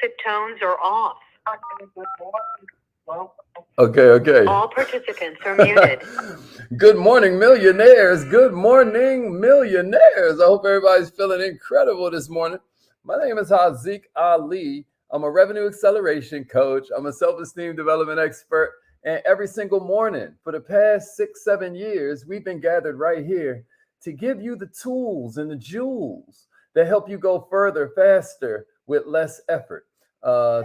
exit tones are off. Okay. All participants are muted. Good morning, millionaires. Good morning, millionaires. I hope everybody's feeling incredible this morning. My name is Haziq Ali. I'm a revenue acceleration coach. I'm a self-esteem development expert. And every single morning for the past 6-7 years, we've been gathered right here to give you the tools and the jewels that help you go further, faster, with less effort.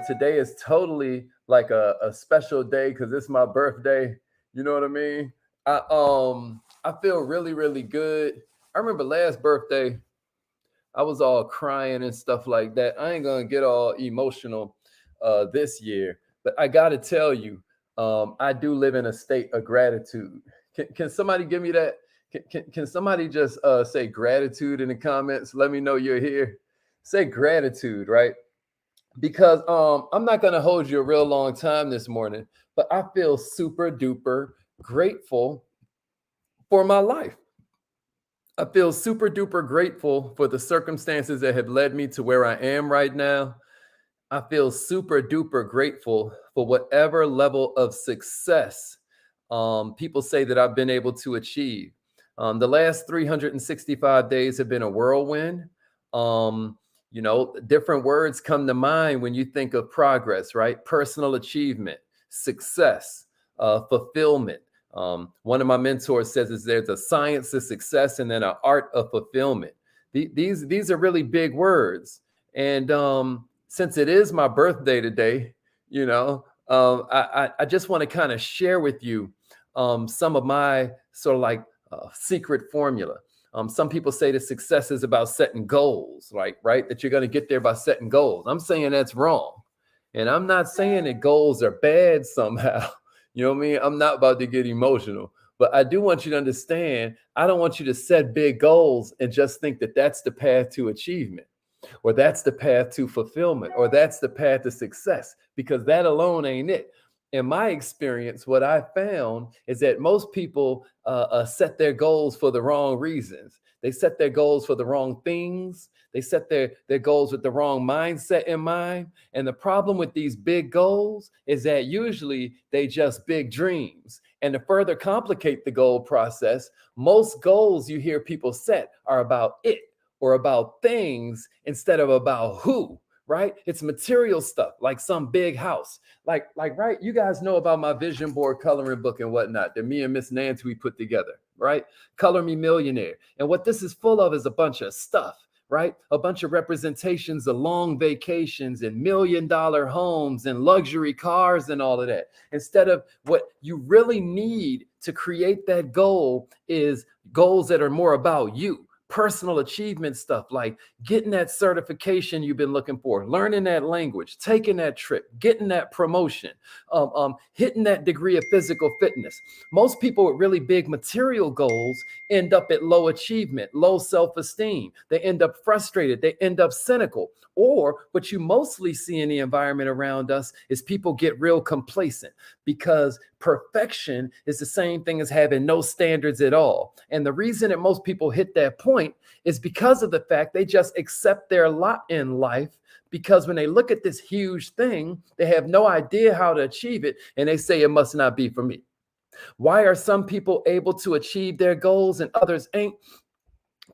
Today is totally like a special day because it's my birthday. You know what I mean? I feel really, really good. I remember last birthday, I was all crying and stuff like that. I ain't gonna get all emotional this year, but I gotta tell you, I do live in a state of gratitude. Can somebody give me that? Can somebody just say gratitude in the comments? Let me know you're here. Say gratitude, right? Because I'm not gonna hold you a real long time this morning, but I feel super duper grateful for my life. I feel super duper grateful for the circumstances that have led me to where I am right now. I feel super duper grateful for whatever level of success people say that I've been able to achieve. The last 365 days have been a whirlwind. Um, Different words come to mind when you think of progress, right? Personal achievement, success, fulfillment. One of my mentors says is there's a science of success and then an art of fulfillment. These are really big words. And since it is my birthday today, I just want to kind of share with you some of my sort of like secret formula. Some people say that success is about setting goals, right? That you're going to get there by setting goals. I'm saying that's wrong. And I'm not saying that goals are bad somehow. You know what I mean? I'm not about to get emotional, but I do want you to understand, I don't want you to set big goals and just think that that's the path to achievement, or that's the path to fulfillment, or that's the path to success, because that alone ain't it. In my experience, what I found is that most people set their goals for the wrong reasons. They set their goals for the wrong things. They set their goals with the wrong mindset in mind. And the problem with these big goals is that usually they just big dreams. And to further complicate the goal process, most goals you hear people set are about it or about things instead of about who, right? It's material stuff, like some big house. Like, right? You guys know about my vision board coloring book and whatnot that me and Miss Nancy we put together, right? Color Me Millionaire. And what this is full of is a bunch of stuff, right? A bunch of representations of long vacations and $1 million homes and luxury cars and all of that. Instead of what you really need to create that goal is goals that are more about you. Personal achievement stuff like getting that certification you've been looking for, learning that language, taking that trip, getting that promotion, hitting that degree of physical fitness. Most people with really big material goals end up at low achievement, low self-esteem. They end up frustrated. They end up cynical. Or what you mostly see in the environment around us is people get real complacent because perfection is the same thing as having no standards at all. And the reason that most people hit that point is because of the fact they just accept their lot in life, because when they look at this huge thing, they have no idea how to achieve it, and they say it must not be for me. Why are some people able to achieve their goals and others ain't?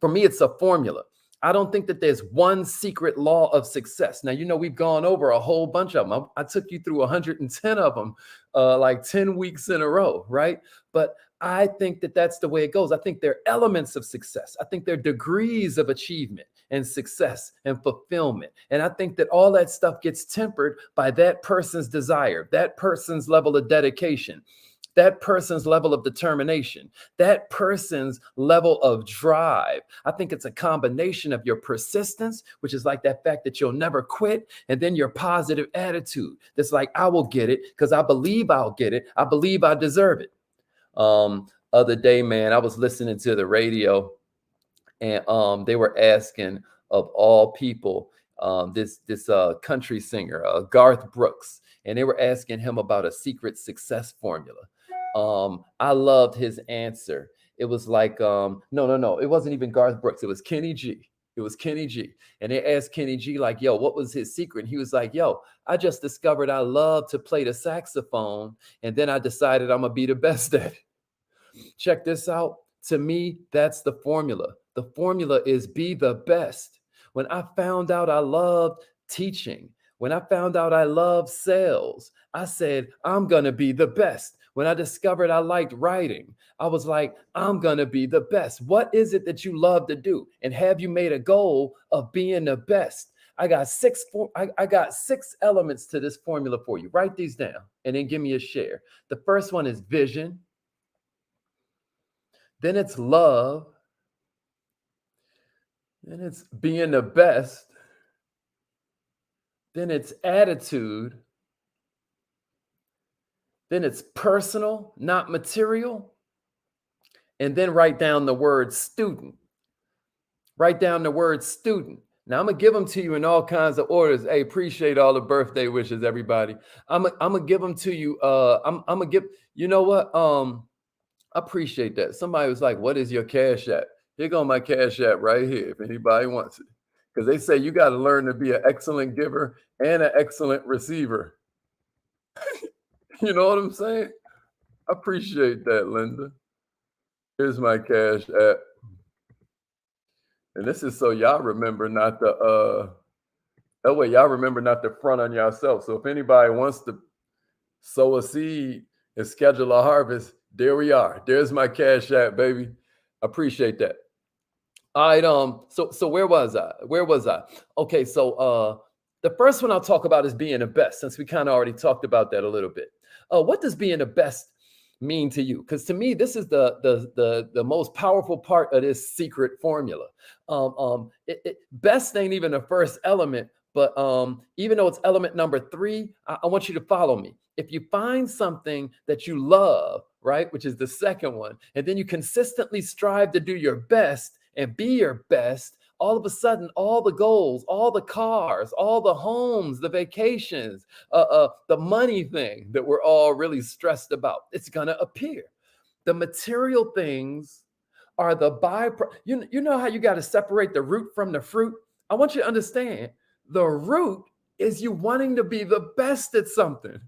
For me, it's a formula. I don't think that there's one secret law of success. Now, we've gone over a whole bunch of them. I took you through 110 of them, like 10 weeks in a row, right? But I think that that's the way it goes. I think there are elements of success. I think there are degrees of achievement and success and fulfillment. And I think that all that stuff gets tempered by that person's desire, that person's level of dedication, that person's level of determination, that person's level of drive. I think it's a combination of your persistence, which is like that fact that you'll never quit, and then your positive attitude. That's like, I will get it because I believe I'll get it. I believe I deserve it. Other day, man, I was listening to the radio, and they were asking, of all people, this country singer, Garth Brooks, and they were asking him about a secret success formula. I loved his answer. It was like, no, it wasn't even Garth Brooks. It was Kenny G. It was Kenny G. And they asked Kenny G, like, yo, what was his secret? And he was like, yo, I just discovered I love to play the saxophone. And then I decided I'm going to be the best at it. Check this out. To me, that's the formula. The formula is be the best. When I found out I loved teaching, when I found out I loved sales, I said, I'm going to be the best. When I discovered I liked writing, I was like, I'm going to be the best. What is it that you love to do? And have you made a goal of being the best? I got I got 6 elements to this formula for you. Write these down and then give me a share. The first one is vision. Then it's love. Then it's being the best. Then it's attitude. Then it's personal, not material. And then write down the word student. Write down the word student. Now I'm gonna give them to you in all kinds of orders. Hey, appreciate all the birthday wishes, everybody. I'm gonna give them to you. I'm gonna give. You know what? I appreciate that. Somebody was like, "What is your cash app?" Here go my cash app right here. If anybody wants it, because they say you got to learn to be an excellent giver and an excellent receiver. You know what I'm saying? I appreciate that, Linda. Here's my cash app. And this is so y'all remember not to that way y'all remember not to front on yourself. So if anybody wants to sow a seed and schedule a harvest, there we are. There's my cash app, baby. Appreciate that. All right, so where was I? Where was I? Okay, so the first one I'll talk about is being the best, since we kind of already talked about that a little bit. What does being the best mean to you? Because to me, this is the most powerful part of this secret formula. Best ain't even the first element, but even though it's element number 3, I want you to follow me. If you find something that you love, right, which is the second one, and then you consistently strive to do your best and be your best, all of a sudden, all the goals, all the cars, all the homes, the vacations, the money thing that we're all really stressed about, it's going to appear. The material things are the byproduct. You know how you got to separate the root from the fruit? I want you to understand the root is you wanting to be the best at something.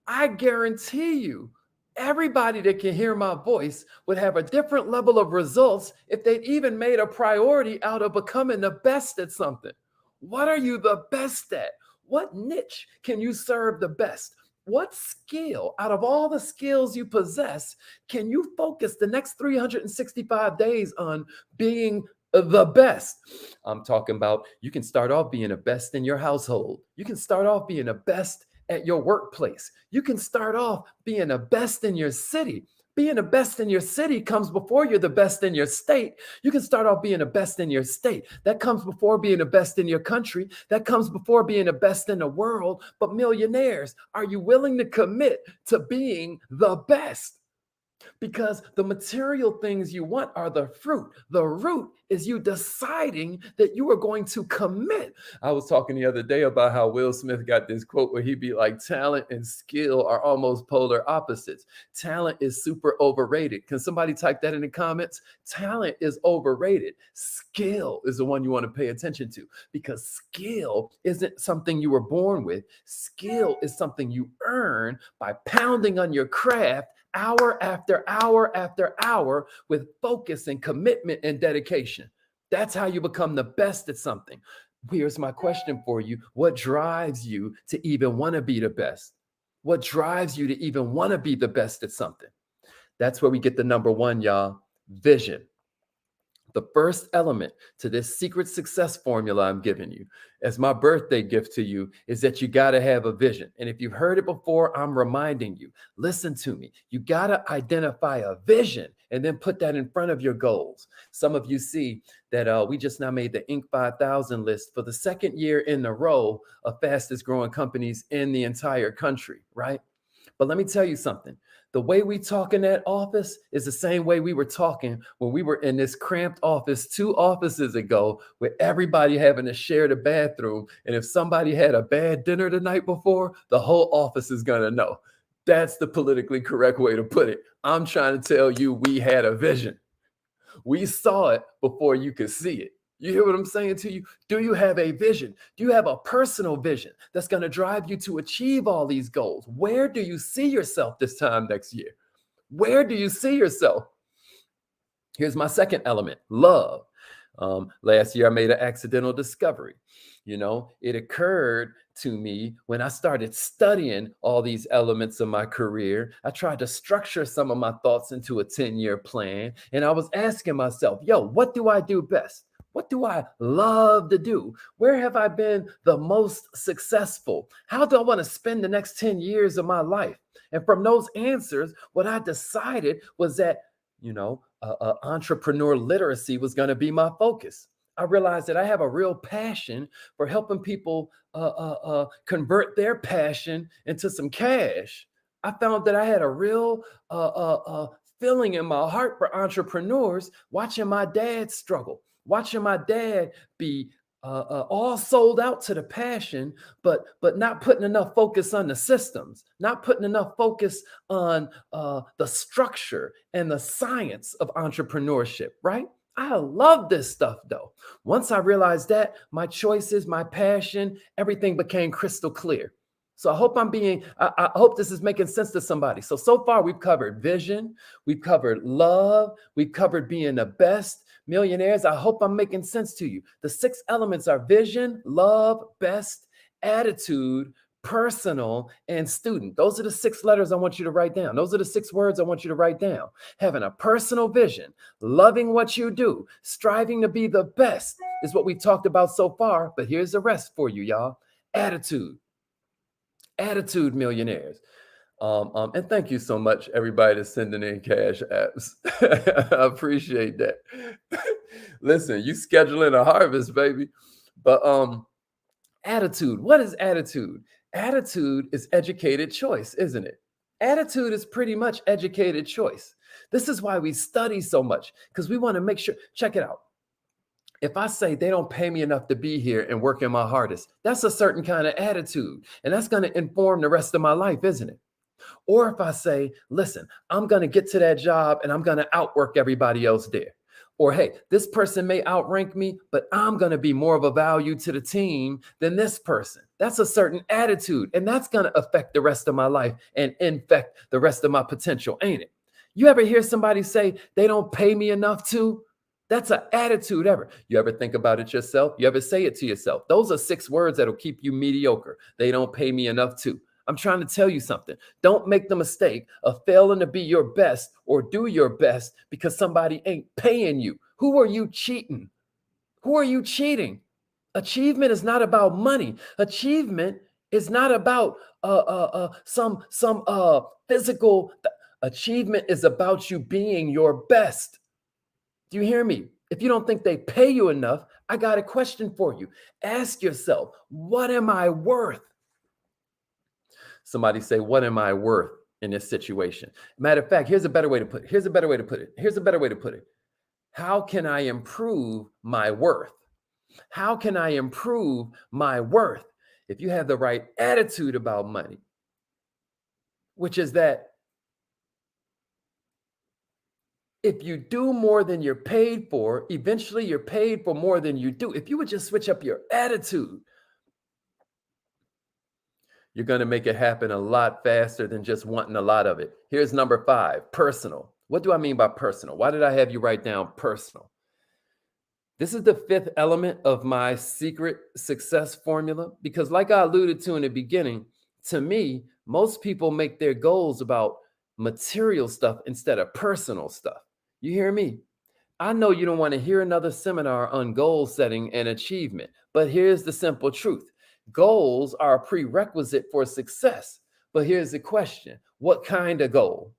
I guarantee you, everybody that can hear my voice would have a different level of results if they'd even made a priority out of becoming the best at something. What are you the best at? What niche can you serve the best? What skill out of all the skills you possess can you focus the next 365 days on being the best? I'm talking about you can start off being the best in your household. You can start off being the best at your workplace. You can start off being the best in your city. Being the best in your city comes before you're the best in your state. You can start off being the best in your state. That comes before being the best in your country. That comes before being the best in the world. But millionaires, are you willing to commit to being the best? Because the material things you want are the fruit. The root is you deciding that you are going to commit. I was talking the other day about how Will Smith got this quote where he'd be like, talent and skill are almost polar opposites. Talent is super overrated. Can somebody type that in the comments? Talent is overrated. Skill is the one you want to pay attention to, because skill isn't something you were born with. Skill is something you earn by pounding on your craft hour after hour after hour with focus and commitment and dedication. That's how you become the best at something. Here's my question for you. What drives you to even want to be the best? What drives you to even want to be the best at something? That's where we get the number 1, y'all. Vision. The first element to this secret success formula I'm giving you as my birthday gift to you is that you got to have a vision. And if you've heard it before, I'm reminding you, listen to me. You got to identify a vision and then put that in front of your goals. Some of you see that we just now made the Inc. 5000 list for the second year in a row of fastest growing companies in the entire country, right? But let me tell you something. The way we talk in that office is the same way we were talking when we were in this cramped office 2 offices ago, with everybody having to share the bathroom. And if somebody had a bad dinner the night before, the whole office is going to know. That's the politically correct way to put it. I'm trying to tell you, we had a vision. We saw it before you could see it. You hear what I'm saying to you? Do you have a vision? Do you have a personal vision that's going to drive you to achieve all these goals? Where do you see yourself this time next year? Where do you see yourself? Here's my second element, love. Last year, I made an accidental discovery. It occurred to me when I started studying all these elements of my career. I tried to structure some of my thoughts into a 10-year plan. And I was asking myself, yo, what do I do best? What do I love to do? Where have I been the most successful? How do I want to spend the next 10 years of my life? And from those answers, what I decided was that entrepreneur literacy was going to be my focus. I realized that I have a real passion for helping people convert their passion into some cash. I found that I had a real feeling in my heart for entrepreneurs, watching my dad struggle, watching my dad be all sold out to the passion, but not putting enough focus on the systems, not putting enough focus on the structure and the science of entrepreneurship, right? I love this stuff though. Once I realized that, my choices, my passion, everything became crystal clear. So I hope this is making sense to somebody. So far we've covered vision, we've covered love, we've covered being the best. Millionaires, I hope I'm making sense to you. The 6 elements are vision, love, best, attitude, personal, and student. Those are the 6 letters I want you to write down. Those are the 6 words I want you to write down. Having a personal vision, loving what you do, striving to be the best is what we talked about so far. But here's the rest for you, y'all. Attitude, millionaires. And thank you so much, everybody that's sending in cash apps. I appreciate that. Listen, you scheduling a harvest, baby. But attitude. What is attitude? Attitude is educated choice, isn't it? Attitude is pretty much educated choice. This is why we study so much, because we want to make sure. Check it out. If I say they don't pay me enough to be here and work in my hardest, that's a certain kind of attitude. And that's going to inform the rest of my life, isn't it? Or if I say, listen, I'm going to get to that job and I'm going to outwork everybody else there. Or, hey, this person may outrank me, but I'm going to be more of a value to the team than this person. That's a certain attitude. And that's going to affect the rest of my life and infect the rest of my potential, ain't it? You ever hear somebody say they don't pay me enough to? That's an attitude ever. You ever think about it yourself? You ever say it to yourself? Those are 6 words that'll keep you mediocre. They don't pay me enough to. I'm trying to tell you something. Don't make the mistake of failing to be your best or do your best because somebody ain't paying you. Who are you cheating? Who are you cheating? Achievement is not about money. Achievement is not about some physical. Achievement is about you being your best. Do you hear me? If you don't think they pay you enough, I got a question for you. Ask yourself, what am I worth? Somebody say, what am I worth in this situation? Matter of fact, here's a better way to put it. Here's a better way to put it. How can I improve my worth? How can I improve my worth? If you have the right attitude about money, which is that if you do more than you're paid for, eventually you're paid for more than you do. If you would just switch up your attitude, you're going to make it happen a lot faster than just wanting a lot of it. Here's number 5, personal. What do I mean by personal? Why did I have you write down personal? This is the 5th element of my secret success formula, because like I alluded to in the beginning, to me, most people make their goals about material stuff instead of personal stuff. You hear me? I know you don't want to hear another seminar on goal setting and achievement, but here's the simple truth. Goals are a prerequisite for success. But here's the question. What kind of goal?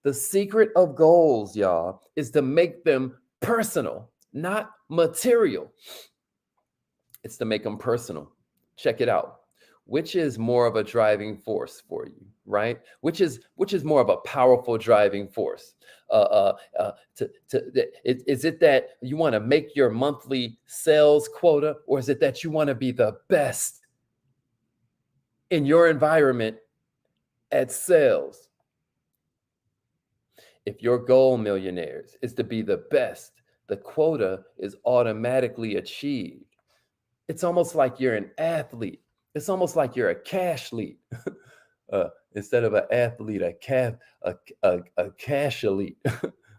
The secret of goals, y'all, is to make them personal, not material. It's to make them personal. Check it out. Which is more of a driving force for you, right? Which is more of a powerful driving force? Is it that you want to make your monthly sales quota, or is it that you want to be the best in your environment at sales? If your goal, millionaires, is to be the best, the quota is automatically achieved. It's almost like you're an athlete. It's almost like you're a cash lead. Instead of an athlete, a cash elite,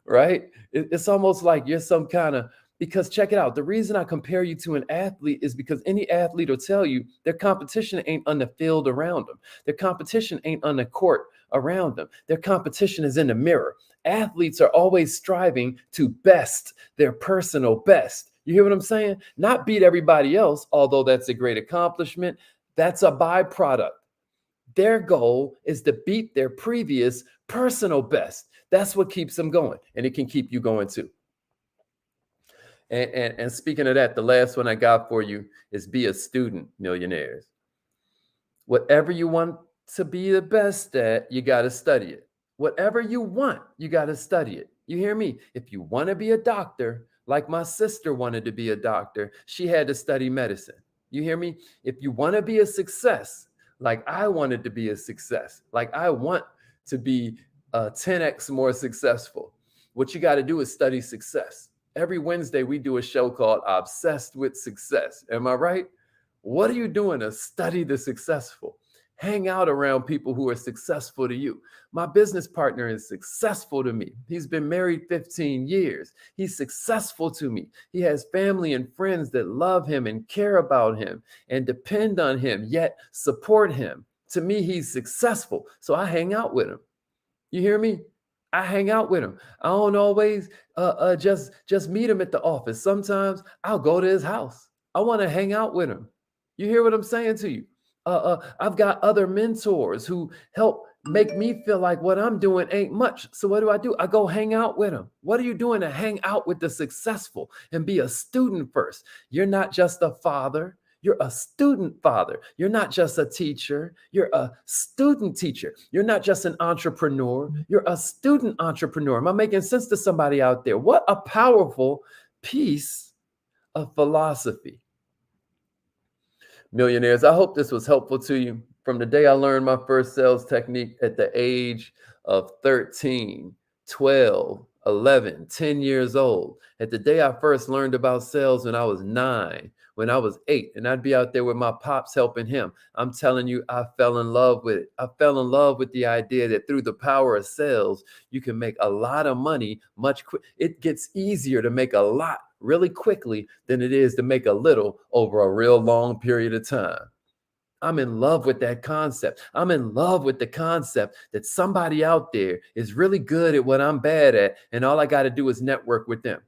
right? It's almost like you're some kind of, because check it out. The reason I compare you to an athlete is because any athlete will tell you their competition ain't on the field around them. Their competition ain't on the court around them. Their competition is in the mirror. Athletes are always striving to best their personal best. You hear what I'm saying? Not beat everybody else, although that's a great accomplishment. That's a byproduct. Their goal is to beat their previous personal best. That's what keeps them going, and it can keep you going too. And speaking of that, the last one I got for you is be a student, millionaires. Whatever you want to be the best at, you got to study it. Whatever you want, you got to study it. You hear me? If you want to be a doctor, like my sister wanted to be a doctor, she had to study medicine. You hear me? If you want to be a success, like I wanted to be a success, like I want to be 10x more successful, what you got to do is study success. Every Wednesday, we do a show called Obsessed with Success. Am I right? What are you doing to study the successful? Hang out around people who are successful to you. My business partner is successful to me. He's been married 15 years. He's successful to me. He has family and friends that love him and care about him and depend on him, yet support him. To me, he's successful. So I hang out with him. You hear me? I hang out with him. I don't always just meet him at the office. Sometimes I'll go to his house. I want to hang out with him. You hear what I'm saying to you? I've got other mentors who help make me feel like what I'm doing ain't much. So what do? I go hang out with them. What are you doing to hang out with the successful and be a student first? You're not just a father. You're a student father. You're not just a teacher. You're a student teacher. You're not just an entrepreneur. You're a student entrepreneur. Am I making sense to somebody out there? What a powerful piece of philosophy. Millionaires, I hope this was helpful to you. From the day I learned my first sales technique at the age of 13, 12, 11, 10 years old, at the day I first learned about sales when I was 9, when I was 8, and I'd be out there with my pops helping him. I'm telling you, I fell in love with it. I fell in love with the idea that through the power of sales, you can make a lot of money much quicker. It gets easier to make a lot really quickly than it is to make a little over a real long period of time. I'm in love with that concept. I'm in love with the concept that somebody out there is really good at what I'm bad at, and all I got to do is network with them.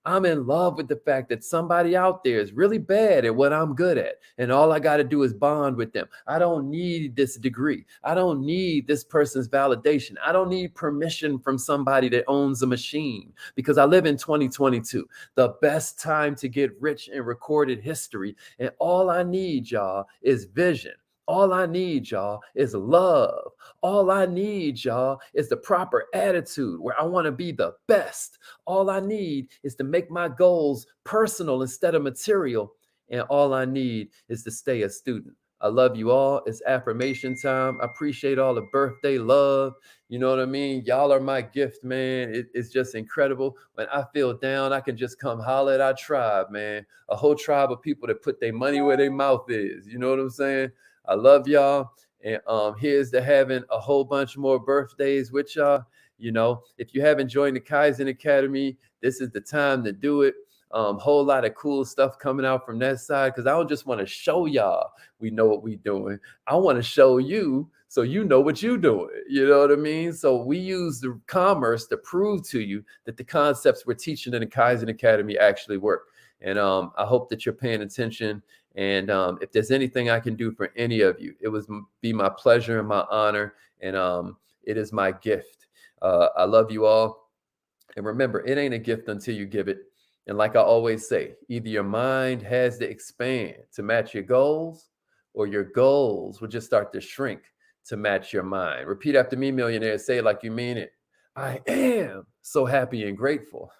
I'm in love with the fact that somebody out there is really bad at what I'm good at, and all I got to do is bond with them. I don't need this degree. I don't need this person's validation. I don't need permission from somebody that owns a machine, because I live in 2022, the best time to get rich in recorded history. And all I need, y'all, is vision. All I need, y'all, is love. All I need, y'all, is the proper attitude where I want to be the best. All I need is to make my goals personal instead of material. And all I need is to stay a student. I love you all. It's affirmation time. I appreciate all the birthday love. You know what I mean? Y'all are my gift, man. It's just incredible. When I feel down, I can just come holler at our tribe, man. A whole tribe of people that put their money where their mouth is. You know what I'm saying? I love y'all. And here's to having a whole bunch more birthdays with y'all. You know, if you haven't joined the Kaizen Academy, this is the time to do it. Whole lot of cool stuff coming out from that side, because I don't just want to show y'all we know what we doing. I want to show you so you know what you doing. You know what I mean? So we use the commerce to prove to you that the concepts we're teaching in the Kaizen Academy actually work. And I hope that you're paying attention. And if there's anything I can do for any of you, it would be my pleasure and my honor. And it is my gift. I love you all. And remember, it ain't a gift until you give it. And like I always say, either your mind has to expand to match your goals, or your goals will just start to shrink to match your mind. Repeat after me, millionaire. Say it like you mean it. I am so happy and grateful